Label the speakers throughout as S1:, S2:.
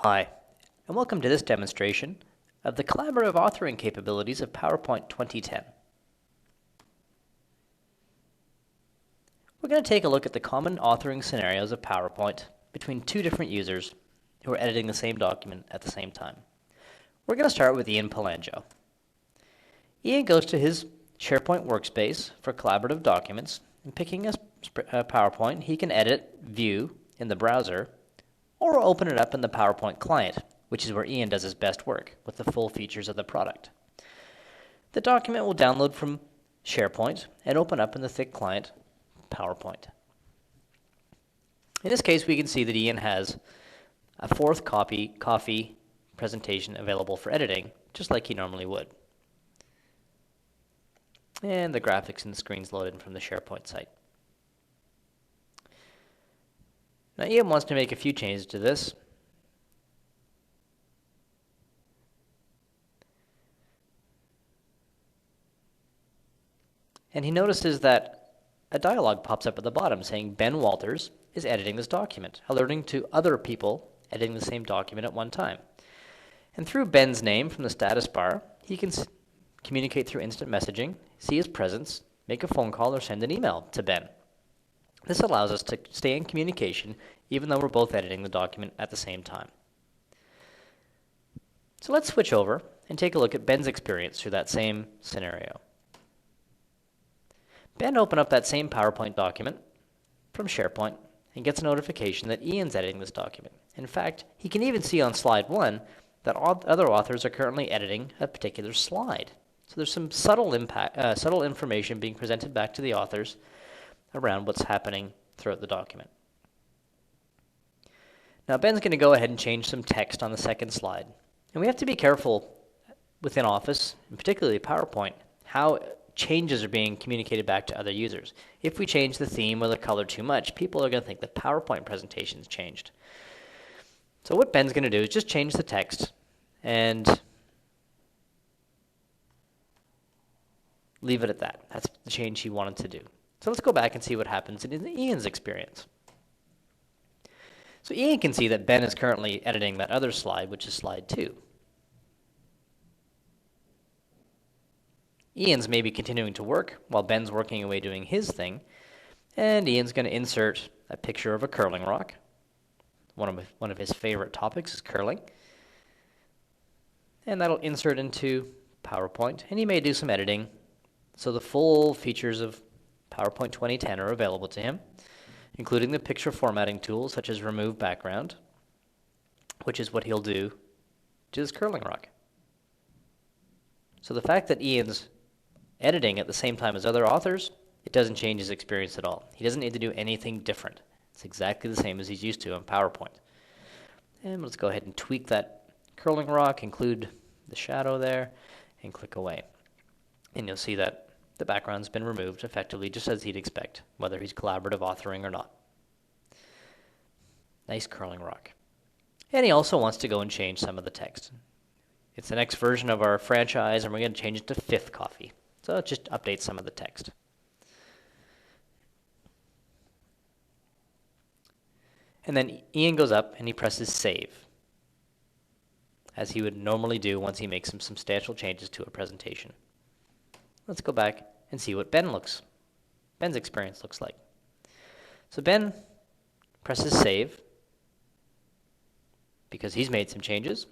S1: Hi, and welcome to this demonstration of the collaborative authoring capabilities of PowerPoint 2010. We're going to take a look at the common authoring scenarios of PowerPoint between two different users who are editing the same document at the same time. We're going to start with Ian Palangio. Ian goes to his SharePoint workspace for collaborative documents, and picking a PowerPoint, he can edit, view in the browser, or open it up in the PowerPoint client, which is where Ian does his best work with the full features of the product. The document will download from SharePoint and open up in the thick client PowerPoint. In this case, we can see that Ian has a fourth coffee presentation available for editing, just like he normally would. And the graphics and the screens load in from the SharePoint site. Now Ian wants to make a few changes to this. And he notices that a dialog pops up at the bottom saying Ben Walters is editing this document, alerting to other people editing the same document at one time. And through Ben's name from the status bar, he can communicate through instant messaging, see his presence, make a phone call, or send an email to Ben. This allows us to stay in communication even though we're both editing the document at the same time. So let's switch over and take a look at Ben's experience through that same scenario. Ben opened up that same PowerPoint document from SharePoint and gets a notification that Ian's editing this document. In fact, he can even see on slide 1 that other authors are currently editing a particular slide. So there's some subtle information being presented back to the authors around what's happening throughout the document. Now Ben's going to go ahead and change some text on the second slide. And we have to be careful within Office, and particularly PowerPoint, how changes are being communicated back to other users. If we change the theme or the color too much, people are going to think the PowerPoint presentation's changed. So what Ben's going to do is just change the text and leave it at that. That's the change he wanted to do. So let's go back and see what happens in Ian's experience. So Ian can see that Ben is currently editing that other slide, which is slide 2. Ian's maybe continuing to work while Ben's working away doing his thing, and Ian's going to insert a picture of a curling rock. One of his favorite topics is curling. And that'll insert into PowerPoint, and he may do some editing, so the full features of PowerPoint 2010 are available to him, including the picture formatting tools such as remove background, which is what he'll do to this curling rock. So the fact that Ian's editing at the same time as other authors, it doesn't change his experience at all. He doesn't need to do anything different. It's exactly the same as he's used to on PowerPoint. And let's go ahead and tweak that curling rock, include the shadow there, and click away. And you'll see that the background's been removed effectively, just as he'd expect, whether he's collaborative authoring or not. Nice curling rock. And he also wants to go and change some of the text. It's the next version of our franchise, and we're going to change it to Fifth Coffee. So it just updates some of the text. And then Ian goes up and he presses Save, as he would normally do once he makes some substantial changes to a presentation. Let's go back and see what Ben's experience looks like. So Ben presses Save because he's made some changes.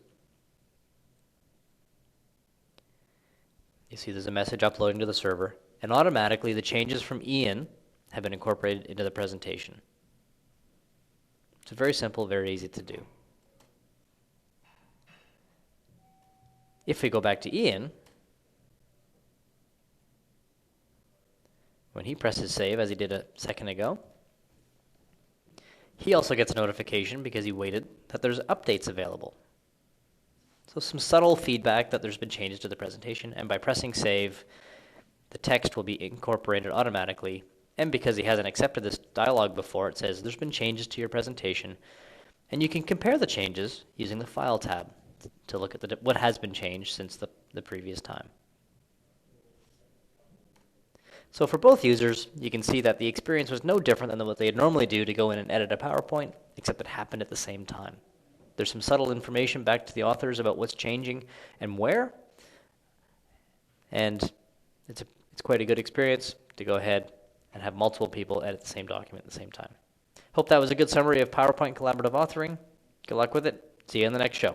S1: You see there's a message uploading to the server, and automatically the changes from Ian have been incorporated into the presentation. It's very simple, very easy to do. If we go back to Ian, when he presses Save, as he did a second ago, he also gets a notification because he waited that there's updates available. So some subtle feedback that there's been changes to the presentation, and by pressing Save, the text will be incorporated automatically. And because he hasn't accepted this dialog before, it says there's been changes to your presentation, and you can compare the changes using the File tab to look at what has been changed since the previous time. So for both users, you can see that the experience was no different than what they'd normally do to go in and edit a PowerPoint, except it happened at the same time. There's some subtle information back to the authors about what's changing and where. And it's quite a good experience to go ahead and have multiple people edit the same document at the same time. Hope that was a good summary of PowerPoint collaborative authoring. Good luck with it. See you in the next show.